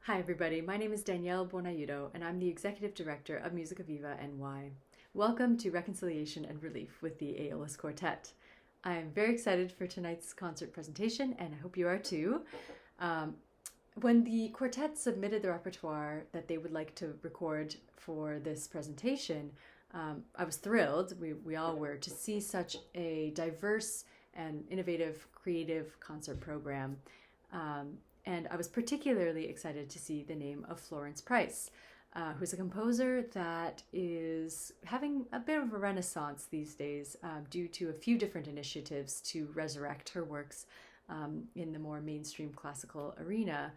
Hi everybody, my name is Danielle Bonayudo and I'm the Executive Director of Musica Viva NY. Welcome to Reconciliation and Relief with the Aeolus Quartet. I'm very excited for tonight's concert presentation and I hope you are too. When the quartet submitted the repertoire that they would like to record for this presentation, I was thrilled, we all were, to see such a diverse and innovative, creative concert program. And I was particularly excited to see the name of Florence Price, who's a composer that is having a bit of a renaissance these days due to a few different initiatives to resurrect her works in the more mainstream classical arena.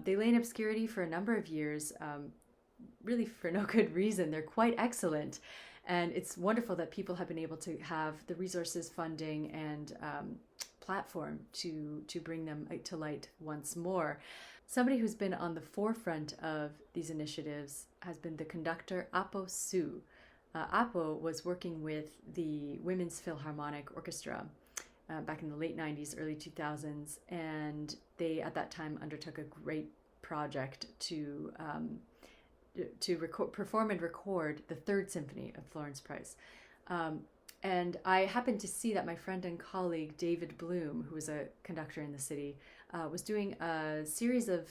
They lay in obscurity for a number of years, really for no good reason. They're quite excellent. And it's wonderful that people have been able to have the resources, funding, and platform to bring them to light once more. Somebody who's been on the forefront of these initiatives has been the conductor Apo Hsu. Apo was working with the Women's Philharmonic Orchestra back in the late 90s, early 2000s, and they at that time undertook a great project to perform and record the Third Symphony of Florence Price. And I happened to see that my friend and colleague David Bloom, who was a conductor in the city, was doing a series of,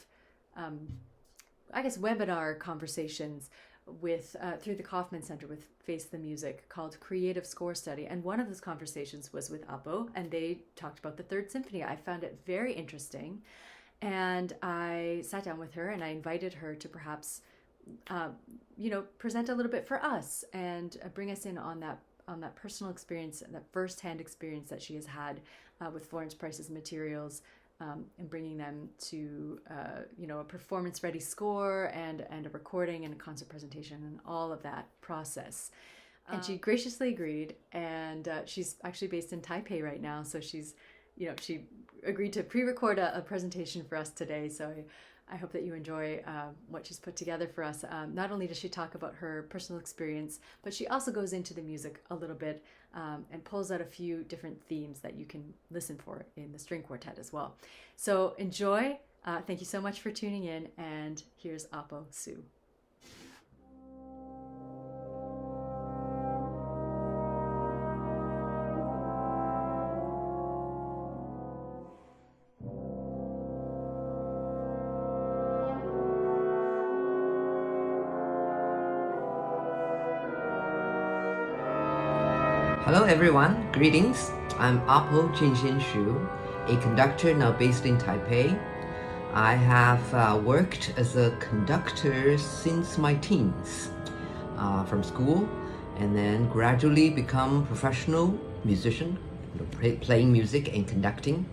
webinar conversations with through the Kaufman Center with Face the Music called Creative Score Study. And one of those conversations was with Apo, and they talked about the Third Symphony. I found it very interesting, and I sat down with her and I invited her to perhaps, present a little bit for us and bring us in on that personal experience, that first-hand experience that she has had with Florence Price's materials, and bringing them to a performance-ready score and a recording and a concert presentation and all of that process. And she graciously agreed, and she's actually based in Taipei right now, so she agreed to pre-record a presentation for us today. So I hope that you enjoy what she's put together for us. Not only does she talk about her personal experience, but she also goes into the music a little bit and pulls out a few different themes that you can listen for in the string quartet as well. So enjoy. Thank you so much for tuning in, and here's Apo Hsu. Hello everyone, greetings. I'm Apo Ching-Hsin Hsu, a conductor now based in Taipei. I have worked as a conductor since my teens, from school, and then gradually become professional musician, playing music and conducting.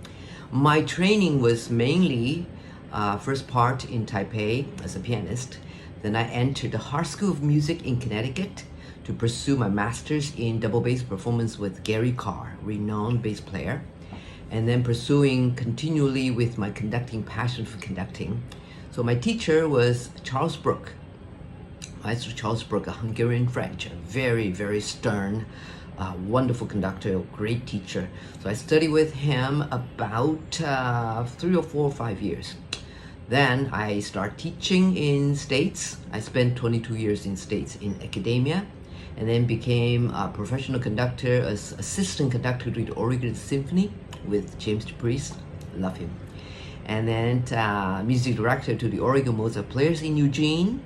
My training was mainly first part in Taipei as a pianist. Then I entered the Hartt School of Music in Connecticut to pursue my master's in double bass performance with Gary Karr, renowned bass player, and then pursuing continually with my conducting passion for conducting. So my teacher was Charles Bruck, Maestro Charles Bruck, a Hungarian French, a very, very stern, wonderful conductor, great teacher. So I studied with him about 3 or 4 or 5 years. Then I started teaching in States. I spent 22 years in States in academia, and then became a professional conductor as assistant conductor to the Oregon Symphony with James DePriest, love him. And then music director to the Oregon Mozart Players in Eugene,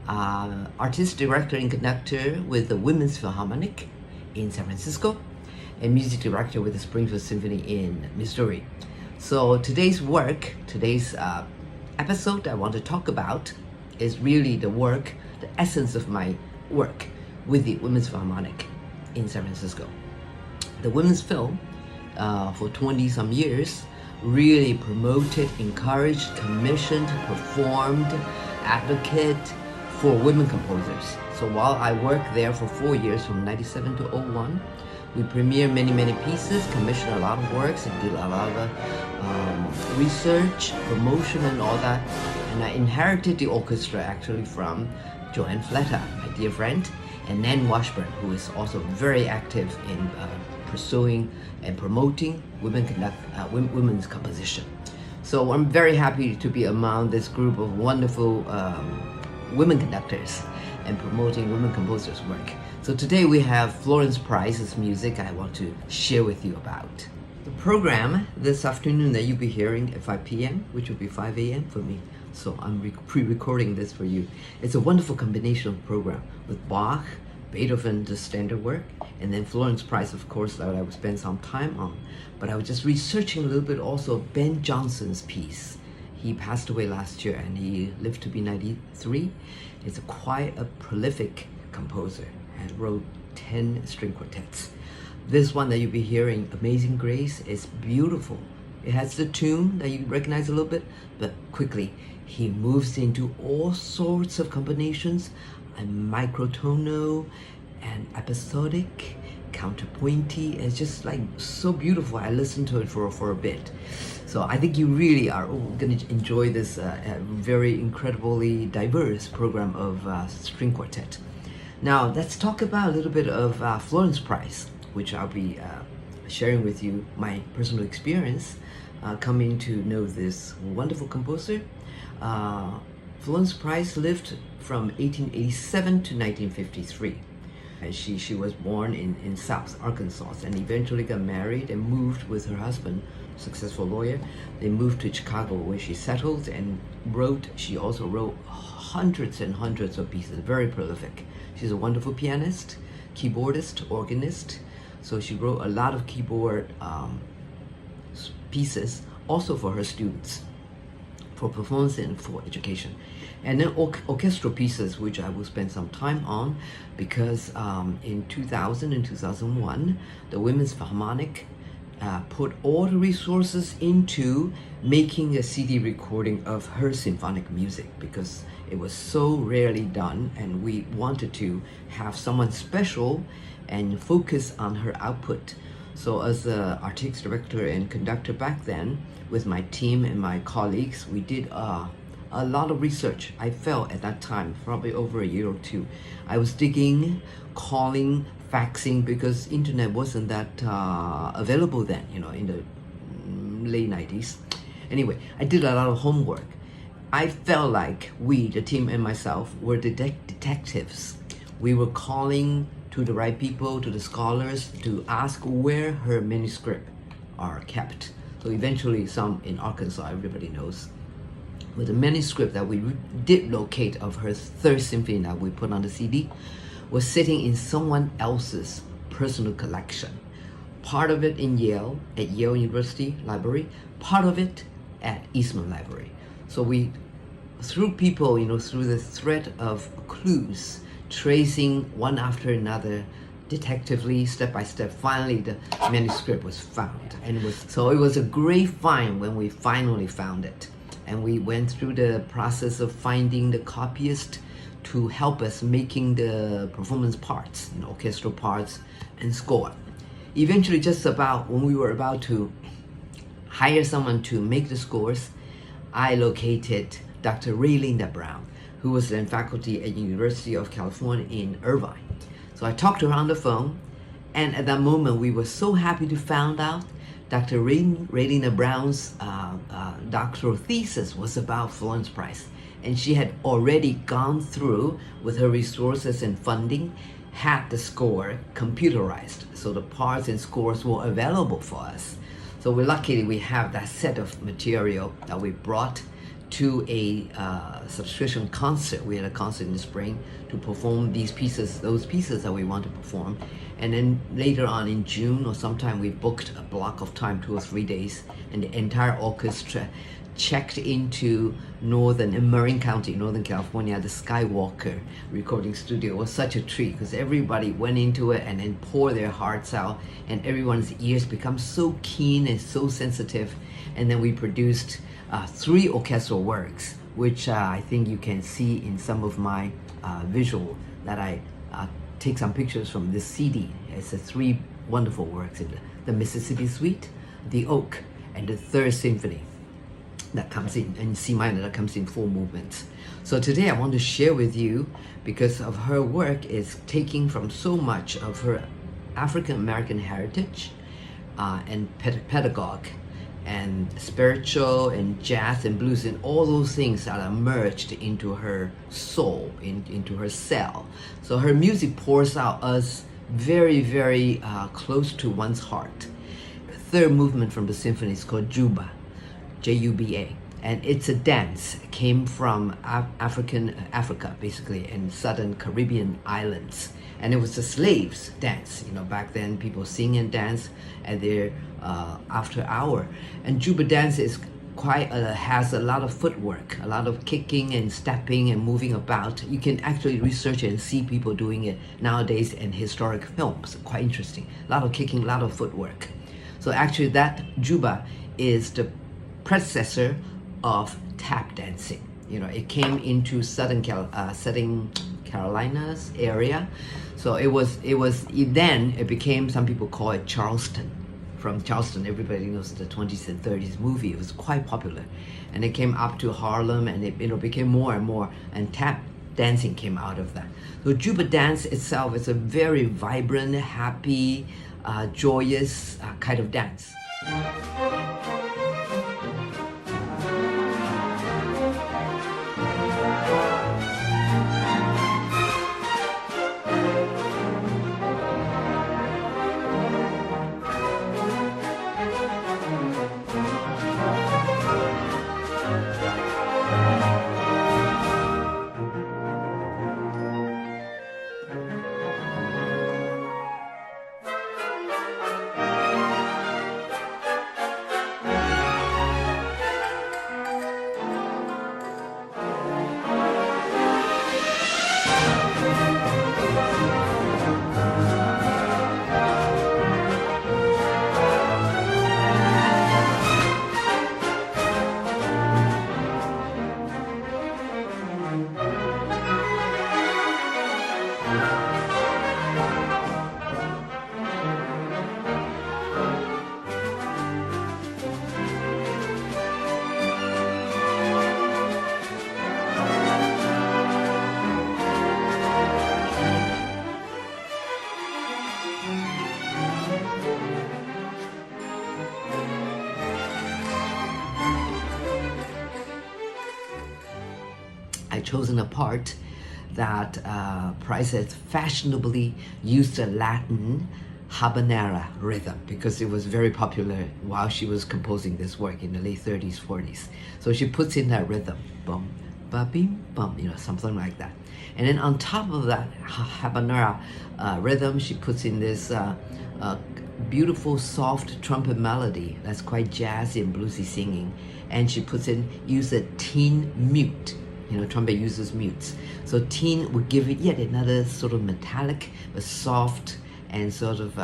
artist director and conductor with the Women's Philharmonic in San Francisco, and music director with the Springfield Symphony in Missouri. So today's episode I want to talk about is really the essence of my work with the Women's Philharmonic in San Francisco. The Women's Phil, for 20 some years, really promoted, encouraged, commissioned, performed, advocate for women composers. So while I worked there for 4 years, from 97 to 01, we premiered many pieces, commissioned a lot of works, and did a lot of research, promotion, and all that. And I inherited the orchestra actually from Joanne Fletta, my dear friend, and Nan Washburn, who is also very active in pursuing and promoting women's composition. So I'm very happy to be among this group of wonderful women conductors and promoting women composers' work. So today we have Florence Price's music I want to share with you about. The program this afternoon that you'll be hearing at 5 p.m., which will be 5 a.m. for me. So I'm pre-recording this for you. It's a wonderful combination of program with Bach, Beethoven, the standard work, and then Florence Price, of course, that I will spend some time on. But I was just researching a little bit also Ben Johnson's piece. He passed away last year and he lived to be 93. He's quite a prolific composer and wrote 10 string quartets. This one that you'll be hearing, Amazing Grace, is beautiful. It has the tune that you recognize a little bit, but quickly he moves into all sorts of combinations, and microtonal and episodic, counterpointy. It's just like so beautiful. I listened to it for a bit. So I think you really are going to enjoy this very incredibly diverse program of string quartet. Now let's talk about a little bit of Florence Price, which I'll be sharing with you my personal experience coming to know this wonderful composer. Florence Price lived from 1887 to 1953. She was born in South Arkansas and eventually got married and moved with her husband, successful lawyer. They moved to Chicago where she settled and wrote. She also wrote hundreds and hundreds of pieces, very prolific. She's a wonderful pianist, keyboardist, organist. So she wrote a lot of keyboard pieces also for her students, for performance and for education. And then orchestral pieces, which I will spend some time on, because in 2000 and 2001, the Women's Philharmonic put all the resources into making a CD recording of her symphonic music, because it was so rarely done, and we wanted to have someone special and focus on her output. So as an artist director and conductor back then, with my team and my colleagues, we did a lot of research. I felt at that time, probably over a year or two, I was digging, calling, faxing, because internet wasn't that available then, in the late 90s. Anyway, I did a lot of homework. I felt like we, the team and myself, were detectives. We were calling to the right people, to the scholars, to ask where her manuscript are kept. So eventually some in Arkansas, everybody knows. But the manuscript that we did locate of her third symphony that we put on the CD was sitting in someone else's personal collection. Part of it in Yale, at Yale University Library, part of it at Eastman Library. So we, through people, through the thread of clues, tracing one after another, detectively, step by step, finally the manuscript was found. And it was a great find when we finally found it. And we went through the process of finding the copyist to help us making the performance parts, orchestral parts and score. Eventually, just about when we were about to hire someone to make the scores, I located Dr. Raylinda Brown, who was then faculty at University of California in Irvine. So I talked to her on the phone, and at that moment we were so happy to find out Dr. Raylinda Brown's doctoral thesis was about Florence Price, and she had already gone through with her resources and funding, had the score computerized, so the parts and scores were available for us. So we're lucky we have that set of material that we brought to a subscription concert. We had a concert in the spring to perform those pieces that we want to perform. And then later on in June or sometime, we booked a block of time, 2 or 3 days, and the entire orchestra checked into Marin County, Northern California, the Skywalker recording studio. It was such a treat because everybody went into it and then poured their hearts out, and everyone's ears become so keen and so sensitive. And then we produced 3 orchestral works, which I think you can see in some of my visual that I take some pictures from this CD. It's 3 wonderful works: the Mississippi Suite, the Oak, and the Third Symphony that comes in C minor, that comes in 4 movements. So today I want to share with you, because of her work is taking from so much of her African American heritage and pedagogue and spiritual and jazz and blues and all those things that are merged into her soul, into her cell. So her music pours out us very, very close to one's heart. The third movement from the symphony is called Juba, J-U-B-A. And it's a dance. It came from Africa, basically, and southern Caribbean islands. And it was a slaves dance. Back then people sing and dance at their after hour. And Juba dance is has a lot of footwork, a lot of kicking and stepping and moving about. You can actually research it and see people doing it nowadays in historic films. Quite interesting. A lot of kicking, a lot of footwork. So actually that Juba is the predecessor of tap dancing. It came into Southern Carolinas area. So then it became, some people call it Charleston. From Charleston, everybody knows the 20s and 30s movie. It was quite popular. And it came up to Harlem, and it became more and more, and tap dancing came out of that. So Juba dance itself is a very vibrant, happy, joyous kind of dance. Chosen a part that Price has fashionably used the Latin habanera rhythm because it was very popular while she was composing this work in the late 30s, 40s. So she puts in that rhythm, bum, ba, bim, bum, something like that. And then on top of that habanera rhythm, she puts in this beautiful, soft trumpet melody that's quite jazzy and bluesy singing. And she uses a teen mute. Trumpet uses mutes. So teen would give it yet another sort of metallic, but soft and sort of,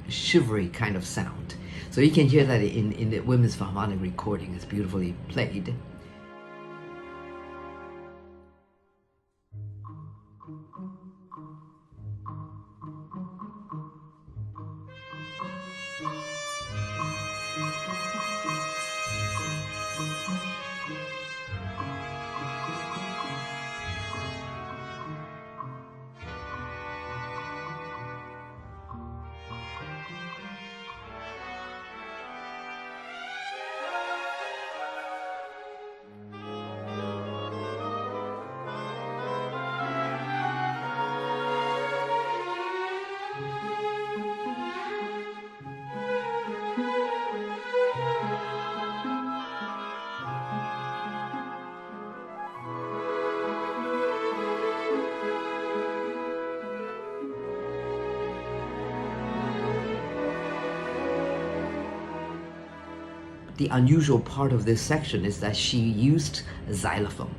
shivery kind of sound. So you can hear that in the Women's Philharmonic recording. It's beautifully played. The unusual part of this section is that she used xylophone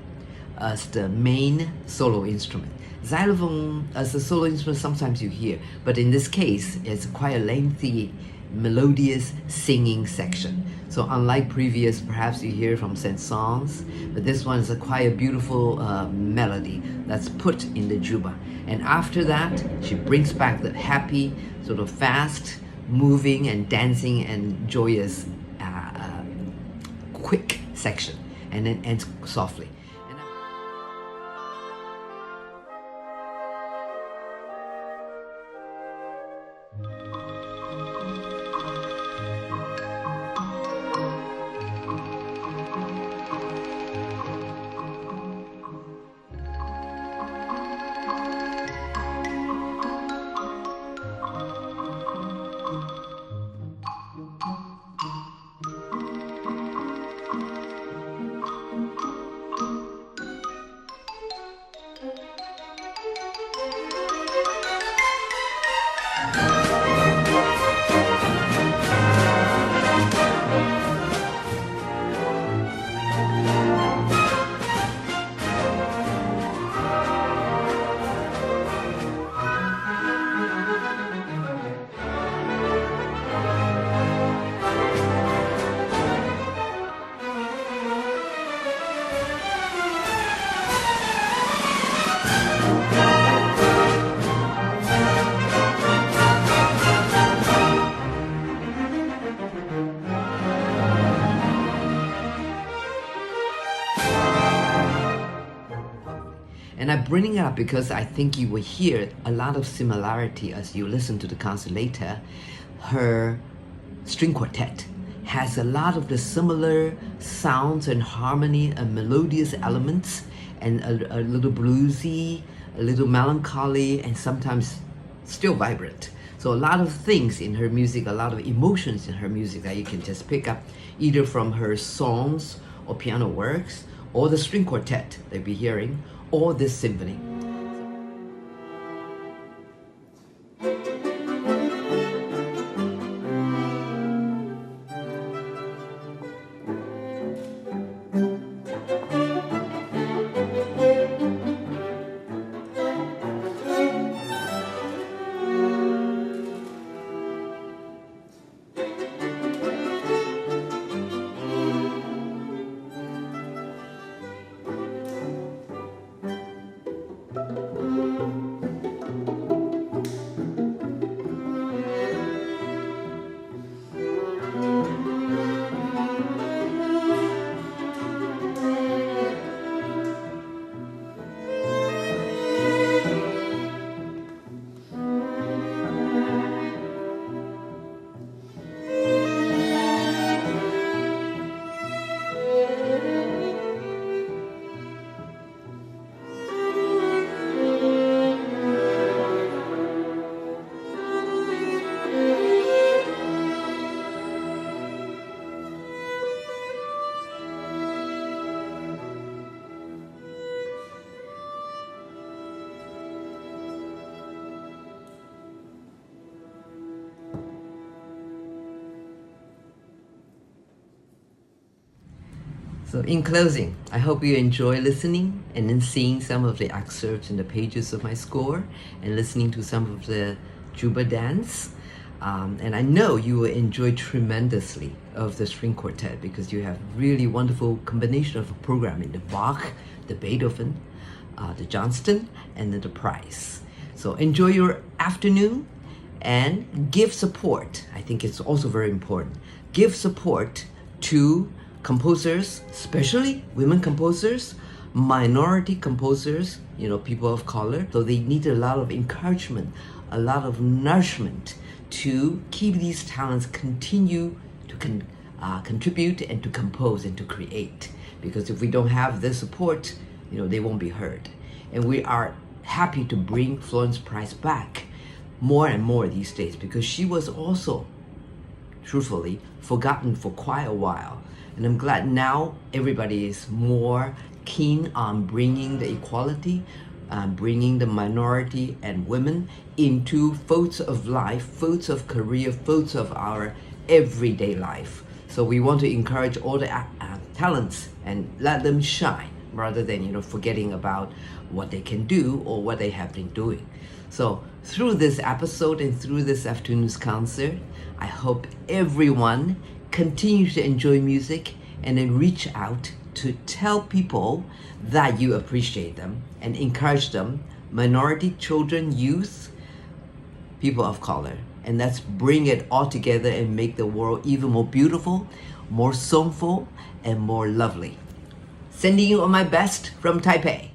as the main solo instrument. Xylophone as a solo instrument sometimes you hear, but in this case it's quite a lengthy, melodious singing section. So unlike previous, perhaps you hear from Saint-Saëns, but this one is quite a beautiful melody that's put in the Juba. And after that, she brings back the happy, sort of fast, moving and dancing and joyous quick section, and then ends softly. And I'm bringing it up because I think you will hear a lot of similarity as you listen to the concert later. Her string quartet has a lot of the similar sounds and harmony and melodious elements, and a little bluesy, a little melancholy, and sometimes still vibrant. So a lot of things in her music, a lot of emotions in her music that you can just pick up either from her songs or piano works, or the string quartet that you'll be hearing, or this symphony. So in closing, I hope you enjoy listening and then seeing some of the excerpts in the pages of my score and listening to some of the Juba dance. And I know you will enjoy tremendously of the string quartet because you have really wonderful combination of programming, the Bach, the Beethoven, the Johnston, and then the Price. So enjoy your afternoon and give support. I think it's also very important. Give support to composers, especially women composers, minority composers, people of color. So they need a lot of encouragement, a lot of nourishment to keep these talents continue to contribute and to compose and to create. Because if we don't have this support, they won't be heard. And we are happy to bring Florence Price back more and more these days because she was also, truthfully, forgotten for quite a while. And I'm glad now everybody is more keen on bringing the equality, bringing the minority and women into folds of life, folds of career, folds of our everyday life. So we want to encourage all the talents and let them shine rather than, forgetting about what they can do or what they have been doing. So through this episode and through this afternoon's concert, I hope everyone continue to enjoy music and then reach out to tell people that you appreciate them and encourage them, minority, children, youth, people of color. And let's bring it all together and make the world even more beautiful, more songful, and more lovely. Sending you all my best from Taipei.